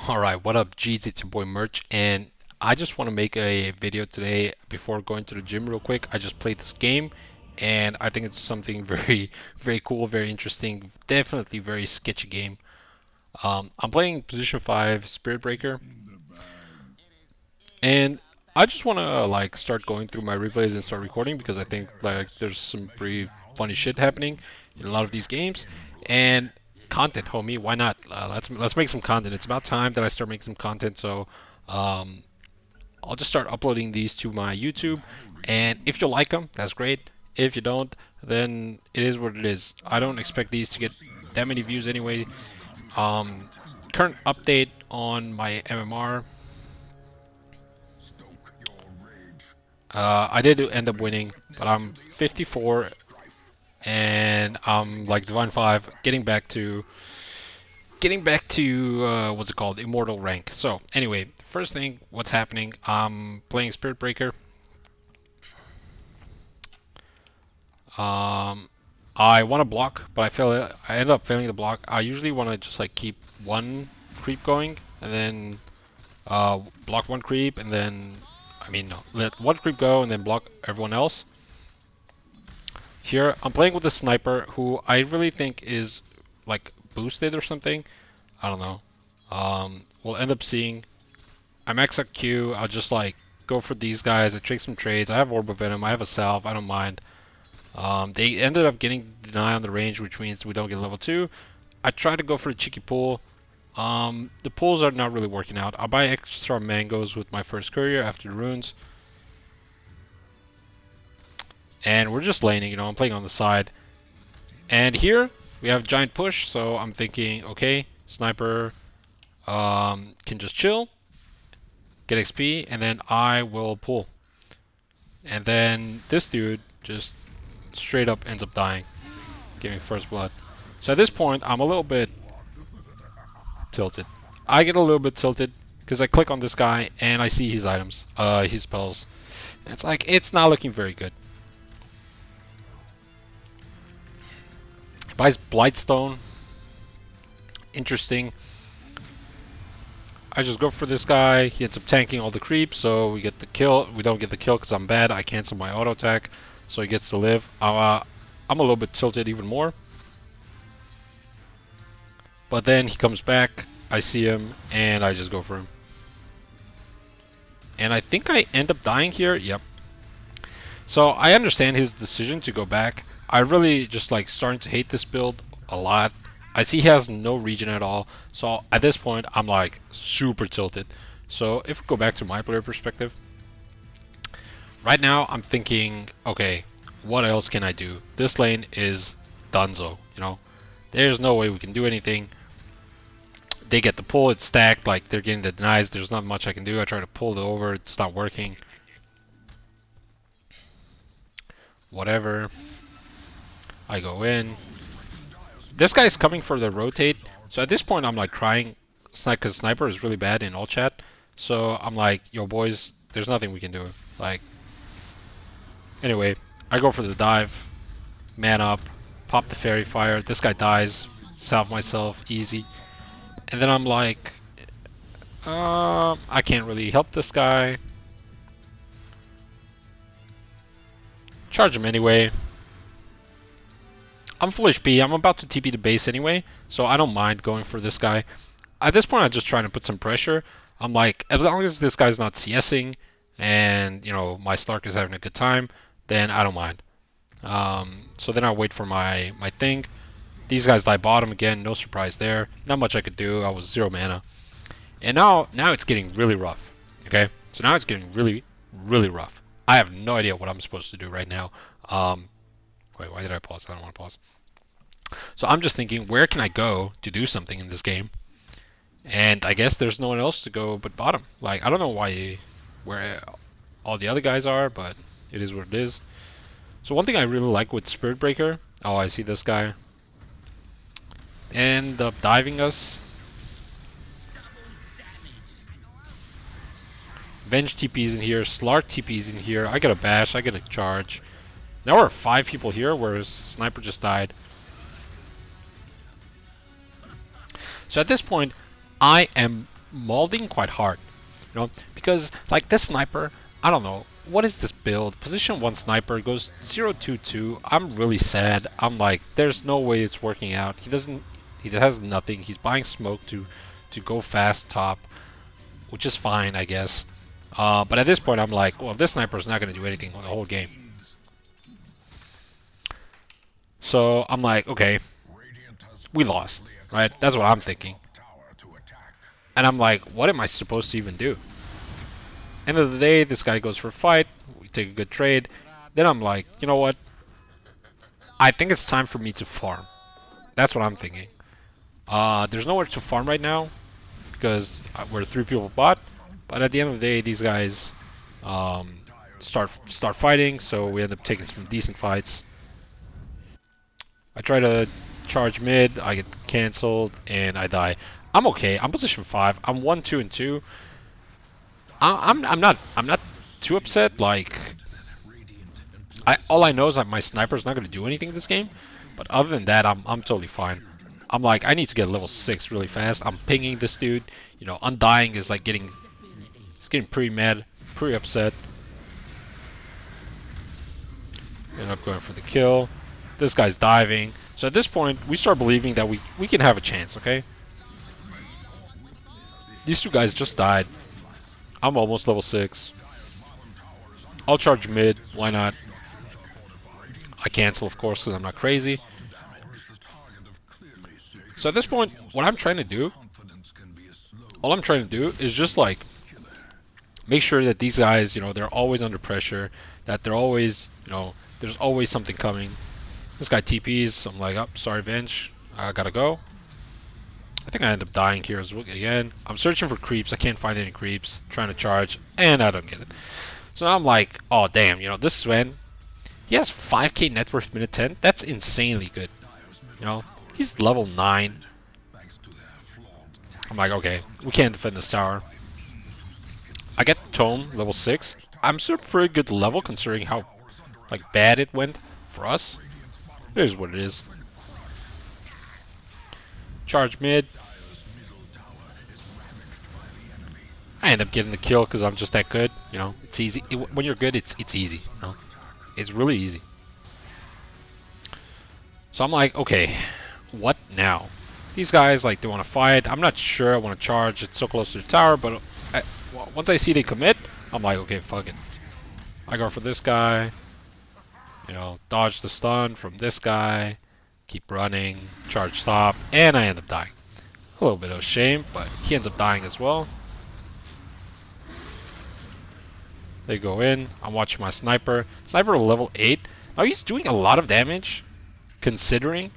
Alright, what up, G's? It's your boy Merch, and I just want to make a video today before going to the gym real quick. I just played this game, and I think it's something very cool, very interesting, definitely very sketchy game. I'm playing Position 5 Spirit Breaker, and I just want to like start going through my replays and start recording because I think like there's some pretty funny shit happening in a lot of these games, and content, homie. Why not? Let's make some content. It's about time that I start making some content. So um, I'll just start uploading these to my YouTube, and if you like them, that's great. If you don't, then it is what it is. I don't expect these to get that many views anyway. Um, Current update on my MMR. I did end up winning, but I'm 54 and I'm like Divine 5, getting back to what's it called, Immortal rank. So anyway, first thing, what's happening? I'm playing Spirit Breaker. I want to block, but I end up failing the block. I usually want to just like keep one creep going and then block one creep and then no, let one creep go and then block everyone else. Here, I'm playing with a sniper who I really think is like boosted or something. I don't know. We'll end up seeing. I max out Q. I'll just like go for these guys. I take some trades. I have Orb of Venom. I have a Salve. I don't mind. They ended up getting deny on the range, which means we don't get level 2. I tried to go for a cheeky pull. The pulls are not really working out. I'll buy extra mangoes with my first courier after the runes. And we're just laning, I'm playing on the side. And here, we have giant push, so I'm thinking, okay, sniper can just chill, get XP, and then I will pull. And then this dude just straight up ends up dying, giving first blood. So at this point, I'm a little bit tilted. I get a little bit tilted because I click on this guy and I see his items, his spells. And it's like, it's not looking very good. Buys Blightstone. Interesting. I just go for this guy. He ends up tanking all the creeps, so we get the kill. We don't get the kill because I'm bad. I cancel my auto attack, so he gets to live. I'm a little bit tilted even more. But then he comes back. I see him, and I just go for him. And I think I end up dying here. Yep. So I understand his decision to go back. I really just like starting to hate this build a lot. I see he has no regen at all. So at this point, I'm like super tilted. So if we go back to my player perspective, right now I'm thinking, okay, what else can I do? This lane is donezo, There's no way we can do anything. They get the pull, it's stacked, like they're getting the denies. There's not much I can do. I try to pull it over, it's not working. Whatever. I go in. This guy's coming for the rotate. So at this point, I'm like crying because sniper is really bad in all chat. So I'm like, yo, boys, there's nothing we can do. Like, anyway, I go for the dive, man up, pop the fairy fire. This guy dies, salve myself, easy. And then I'm like, I can't really help this guy. Charge him anyway. I'm full HP. I'm about to TP the base anyway, so I don't mind going for this guy. At this point, I'm just trying to put some pressure. I'm like, as long as this guy's not CSing and, my Stark is having a good time, then I don't mind. So then I wait for my thing. These guys die bottom again, no surprise there. Not much I could do. I was 0 mana. And now it's getting really rough. Okay? So now it's getting really, really rough. I have no idea what I'm supposed to do right now. Wait, why did I pause? I don't want to pause. So I'm just thinking, where can I go to do something in this game? And I guess there's no one else to go but bottom. Like, I don't know where all the other guys are, but it is what it is. So one thing I really like with Spirit Breaker, oh, I see this guy, end up diving us. Venge TP's in here, Slark TP's in here, I get a bash, I get a charge. Now we're 5 people here, whereas Sniper just died. So at this point, I am molding quite hard, you know, because like this sniper, I don't know what is this build. Position 1 sniper goes 0-2-2. I'm really sad. I'm like, there's no way it's working out. He has nothing. He's buying smoke to go fast top, which is fine, I guess. But at this point, I'm like, well, this sniper is not going to do anything the whole game. So I'm like, okay, we lost, right? That's what I'm thinking. And I'm like, what am I supposed to even do? End of the day, this guy goes for a fight. We take a good trade. Then I'm like, you know what? I think it's time for me to farm. That's what I'm thinking. There's nowhere to farm right now because we're 3 people bot. But at the end of the day, these guys start fighting, so we end up taking some decent fights. I try to charge mid, I get cancelled, and I die. I'm okay. I'm position 5. I'm 1, 2, and 2. I'm not too upset. Like, all I know is that my sniper's not gonna do anything this game. But other than that, I'm totally fine. I'm like, I need to get level 6 really fast. I'm pinging this dude. You know, Undying is like getting pretty mad, pretty upset. End up going for the kill. This guy's diving. So at this point, we start believing that we can have a chance, okay? These 2 guys just died. I'm almost level 6. I'll charge mid, why not? I cancel, of course, because I'm not crazy. So at this point, what I'm trying to do, all I'm trying to do is just like make sure that these guys, you know, they're always under pressure, that they're always, you know, there's always something coming. This guy TPs, so I'm like, oh, sorry, Venge, I gotta go. I think I end up dying here as well again. I'm searching for creeps, I can't find any creeps, trying to charge, and I don't get it. So now I'm like, oh damn, you know, this Sven, he has 5k net worth minute 10. That's insanely good. You know, he's level 9. I'm like, okay, we can't defend this tower. I get Tome, level 6. I'm still pretty good level considering how like bad it went for us. It is what it is. Charge mid. I end up getting the kill because I'm just that good. You know, it's easy. When you're good, it's easy. You know, it's really easy. So I'm like, okay, what now? These guys, like, they want to fight. I'm not sure I want to charge. It's so close to the tower, but once I see they commit, I'm like, okay, fuck it. I go for this guy. You know, dodge the stun from this guy. Keep running. Charge stop. And I end up dying. A little bit of a shame, but he ends up dying as well. They go in. I'm watching my sniper. Sniper level 8. Now he's doing a lot of damage, considering,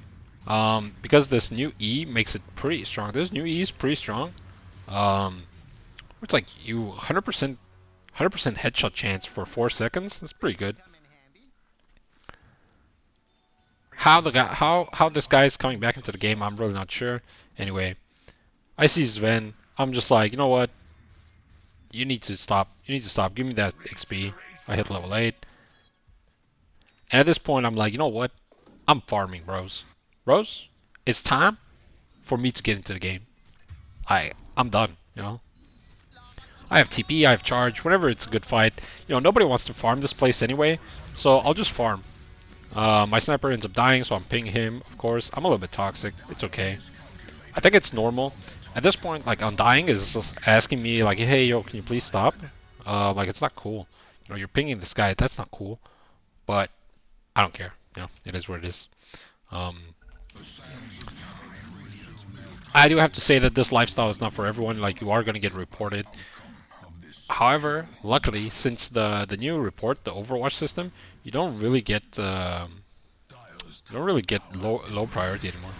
because this new E makes it pretty strong. This new E is pretty strong. It's like you 100% headshot chance for 4 seconds. That's pretty good. How this guy is coming back into the game, I'm really not sure. Anyway, I see Sven. I'm just like, you know what? You need to stop. You need to stop. Give me that XP. I hit level 8. And at this point, I'm like, you know what? I'm farming, bros. Bros, it's time for me to get into the game. I'm done, you know? I have TP, I have charge, whenever it's a good fight. You know, nobody wants to farm this place anyway, so I'll just farm. My sniper ends up dying, so I'm pinging him, of course. I'm a little bit toxic. It's okay. I think it's normal. At this point, like, Undying is just asking me, like, hey, yo, can you please stop? Like, it's not cool. You know, you're pinging this guy. That's not cool. But I don't care. You know, it is what it is. I do have to say that this lifestyle is not for everyone. Like, you are going to get reported. However, luckily, since the new report, the Overwatch system, you don't really get low priority anymore.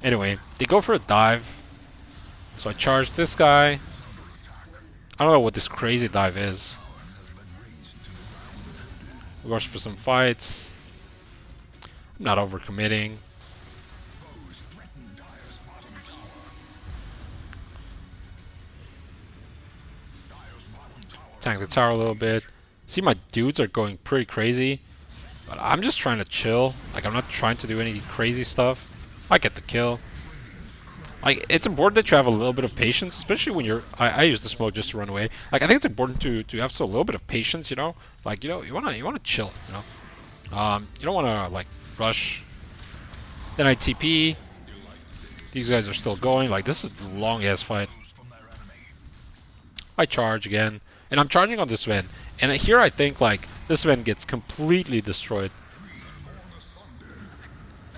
Anyway, they go for a dive. So I charge this guy. I don't know what this crazy dive is. We rush for some fights. I'm not overcommitting. Tank the tower a little bit. See, my dudes are going pretty crazy. But I'm just trying to chill. Like, I'm not trying to do any crazy stuff. I get the kill. Like, it's important that you have a little bit of patience, especially when you're. I use the smoke just to run away. Like, I think it's important to have still a little bit of patience, you know. Like, you wanna chill, you know. You don't wanna like rush. Then I TP. These guys are still going. Like, this is a long ass fight. I charge again, and I'm charging on this Sven. And here I think like this Sven gets completely destroyed.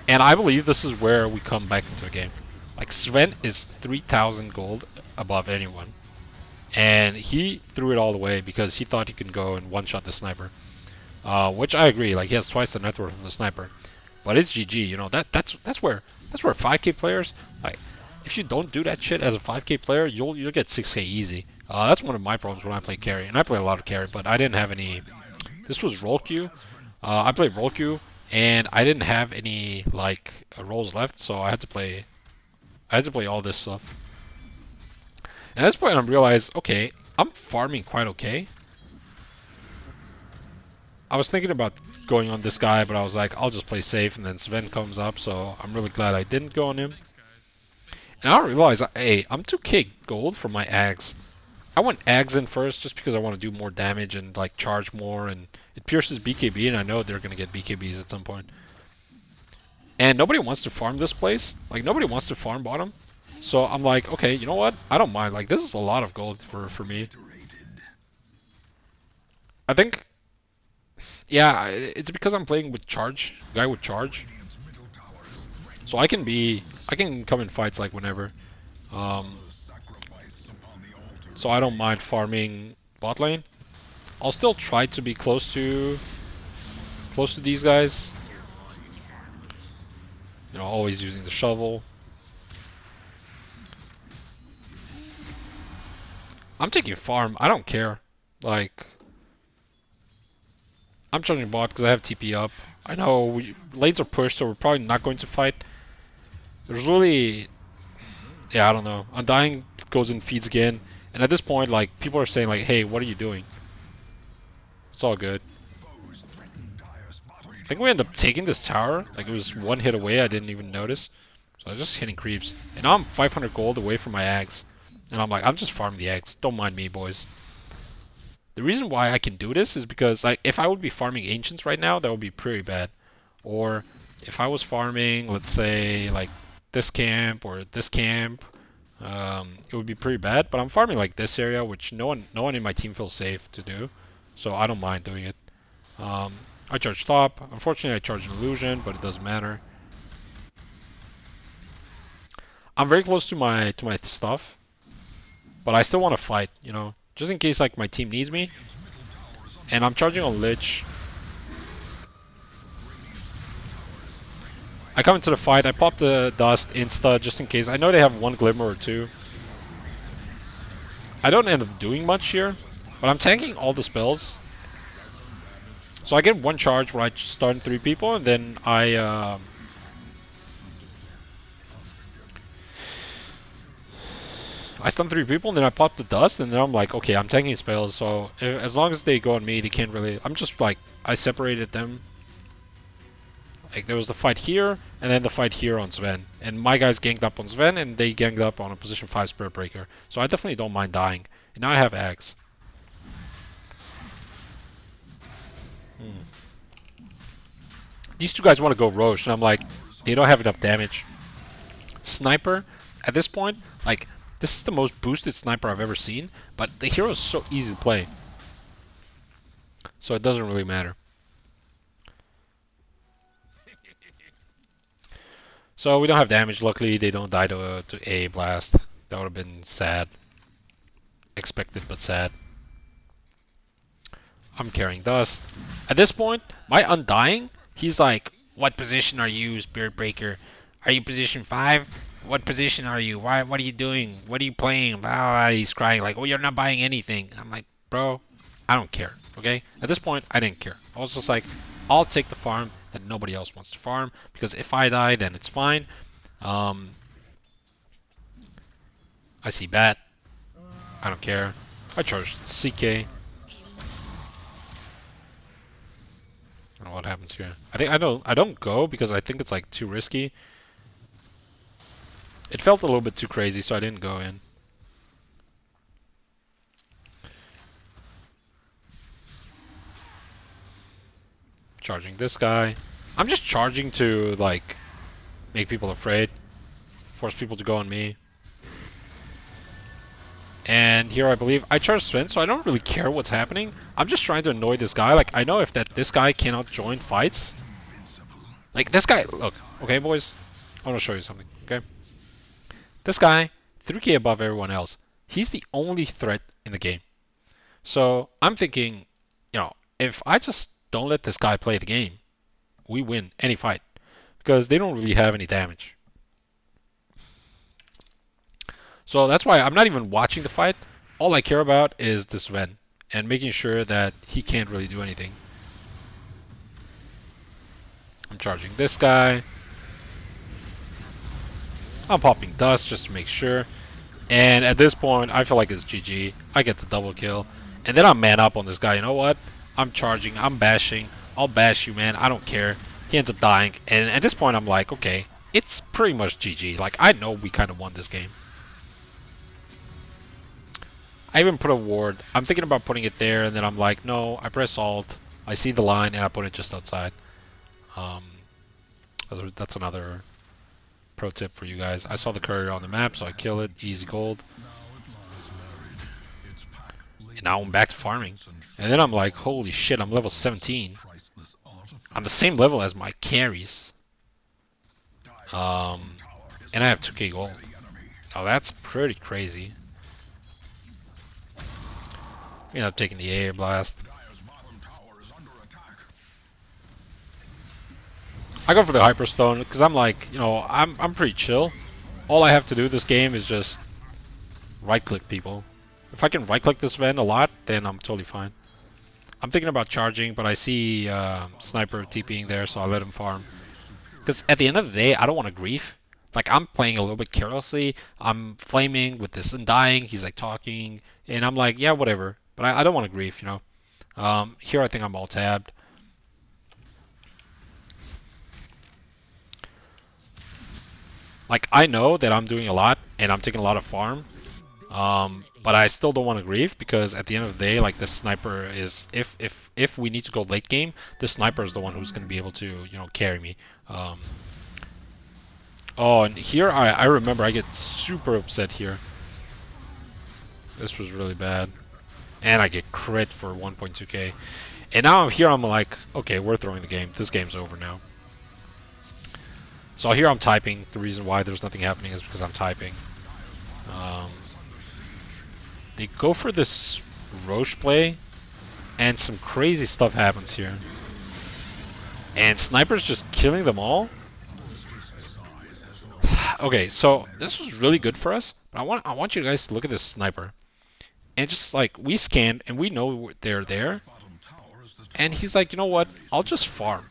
And I believe this is where we come back into the game. Like, Sven is 3,000 gold above anyone. And he threw it all away because he thought he could go and one-shot the sniper. Which I agree, like he has twice the net worth of the sniper. But it's GG, you know, that's where 5k players, like, if you don't do that shit as a 5k player, you'll get 6k easy. That's one of my problems when I play carry. And I play a lot of carry, but I didn't have any. This was roll queue. I played roll queue and I didn't have any like rolls left, so I had to play all this stuff. And at this point I realized, okay, I'm farming quite okay. I was thinking about going on this guy, but I was like, I'll just play safe, and then Sven comes up, so I'm really glad I didn't go on him. And I realized, hey, I'm 2k gold for my Ags. I want Ags in first just because I want to do more damage and like charge more, and it pierces BKB, and I know they're going to get BKBs at some point. And nobody wants to farm this place. Like, nobody wants to farm bottom. So I'm like, okay, you know what? I don't mind. Like, this is a lot of gold for me. I think, yeah, it's because I'm playing with charge, guy with charge. So I can come in fights like whenever. So I don't mind farming bot lane. I'll still try to be close to these guys. You know, always using the shovel. I'm taking farm. I don't care. Like, I'm charging bot because I have TP up. I know lanes are pushed, so we're probably not going to fight. There's really, yeah, I don't know. Undying goes and feeds again, and at this point, like, people are saying like, "Hey, what are you doing?" It's all good. I think we end up taking this tower. Like, it was one hit away. I didn't even notice. So I was just hitting creeps, and now I'm 500 gold away from my Ags, and I'm like, I'm just farming the Ags. Don't mind me, boys. The reason why I can do this is because, like, if I would be farming Ancients right now, that would be pretty bad. Or if I was farming, let's say, like this camp or this camp, it would be pretty bad. But I'm farming like this area, which no one in my team feels safe to do, so I don't mind doing it. I charge top. Unfortunately, I charge an illusion, but it doesn't matter. I'm very close to my stuff, but I still want to fight, you know, just in case like my team needs me. And I'm charging on Lich. I come into the fight, I pop the dust insta just in case. I know they have one glimmer or two. I don't end up doing much here, but I'm tanking all the spells. So I get one charge where I stun 3 people, and then I stun 3 people, and then I pop the dust, and then I'm like, okay, I'm tanking spells, so as long as they go on me, they can't really. I'm just like, I separated them. Like, there was the fight here, and then the fight here on Sven. And my guys ganged up on Sven, and they ganged up on a position 5 Spirit Breaker. So I definitely don't mind dying. And now I have Axe. These two guys want to go Roche, and I'm like, they don't have enough damage. Sniper, at this point, like, this is the most boosted sniper I've ever seen, but the hero is so easy to play. So it doesn't really matter. So we don't have damage. Luckily, they don't die to A blast. That would have been sad. Expected, but sad. I'm carrying dust. At this point, my Undying, he's like, what position are you, Spirit Breaker? Are you position 5? What position are you? Why? What are you doing? What are you playing? Ah, he's crying like, oh, you're not buying anything. I'm like, bro, I don't care, okay? At this point, I didn't care. I was just like, I'll take the farm that nobody else wants to farm, because if I die, then it's fine. I see bat. I don't care. I charge CK. I don't know what happens here. I don't go because I think it's like too risky. It felt a little bit too crazy, so I didn't go in. Charging this guy. I'm just charging to, like, make people afraid. Force people to go on me. And here I believe I charge Sven, so I don't really care what's happening. I'm just trying to annoy this guy. Like, I know if this guy cannot join fights. Like, this guy, look, okay, boys? I want to show you something, okay? This guy, 3k above everyone else. He's the only threat in the game. So, I'm thinking, you know, if I just don't let this guy play the game, we win any fight. Because they don't really have any damage. So that's why I'm not even watching the fight. All I care about is this Sven and making sure that he can't really do anything. I'm charging this guy. I'm popping dust just to make sure. And at this point, I feel like it's GG. I get the double kill. And then I'm man up on this guy. You know what? I'm charging. I'm bashing. I'll bash you, man. I don't care. He ends up dying. And at this point, I'm like, okay, it's pretty much GG. Like, I know we kind of won this game. I even put a ward. I'm thinking about putting it there, and then I'm like, no, I press Alt. I see the line, and I put it just outside. That's another pro tip for you guys. I saw the courier on the map, so I kill it. Easy gold. And now I'm back to farming. And then I'm like, holy shit, I'm level 17. I'm the same level as my carries. And I have 2k gold. Now that's pretty crazy. You know, taking the air blast. I go for the Hyperstone because I'm like, you know, I'm pretty chill. All I have to do this game is just right-click people. If I can right-click this Ven a lot, then I'm totally fine. I'm thinking about charging, but I see Sniper TPing there, so I let him farm. Because at the end of the day, I don't want to grief. Like, I'm playing a little bit carelessly. I'm flaming with this Undying. He's like talking, and I'm like, yeah, whatever. But I don't want to grief, you know. Here I think I'm all tabbed. Like, I know that I'm doing a lot, and I'm taking a lot of farm. But I still don't want to grief, because at the end of the day, like, the sniper is, if we need to go late game, the sniper is the one who's going to be able to, you know, carry me. Oh, and here I remember I get super upset here. This was really bad. And I get crit for 1.2k. And now I'm here, I'm like, okay, we're throwing the game. This game's over now. So here I'm typing. The reason why there's nothing happening is because I'm typing. They go for this Roche play, and some crazy stuff happens here. And Sniper's just killing them all. Okay, so this was really good for us, but I want you guys to look at this Sniper. And just like, we scanned, and we know they're there. And he's like, you know what, I'll just farm.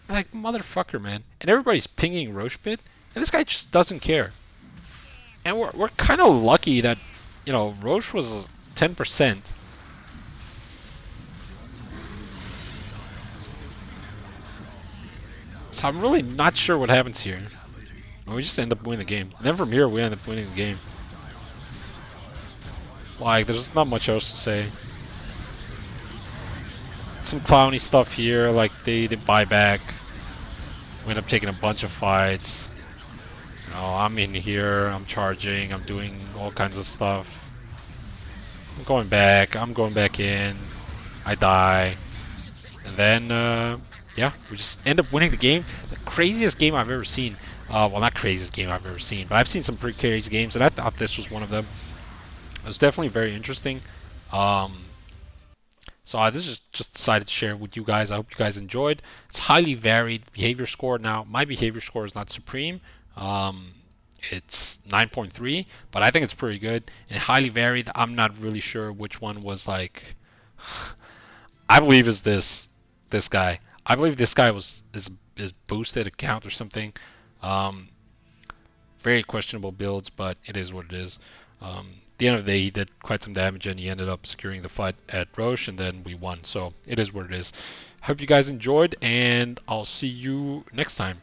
I'm like, motherfucker, man. And everybody's pinging Roche Pit, and this guy just doesn't care. And we're kind of lucky that, you know, Roche was 10%. So I'm really not sure what happens here. We just end up winning the game. Then from here, we end up winning the game. Like, there's not much else to say. Some clowny stuff here, like they buy back. We end up taking a bunch of fights. You know, I'm in here, I'm charging, I'm doing all kinds of stuff. I'm going back in. I die. And then, yeah, we just end up winning the game. The craziest game I've ever seen. Well, not craziest game I've ever seen, but I've seen some pretty crazy games, and I thought this was one of them. It was definitely very interesting. So I just decided to share with you guys. I hope you guys enjoyed. It's highly varied behavior score. Now, my behavior score is not supreme. It's 9.3, but I think it's pretty good and highly varied. I'm not really sure which one was like. I believe is this guy. I believe this guy is boosted account or something. Very questionable builds, but it is what it is. At the end of the day, he did quite some damage, and he ended up securing the fight at Roche, and then we won. So it is what it is. Hope you guys enjoyed, and I'll see you next time.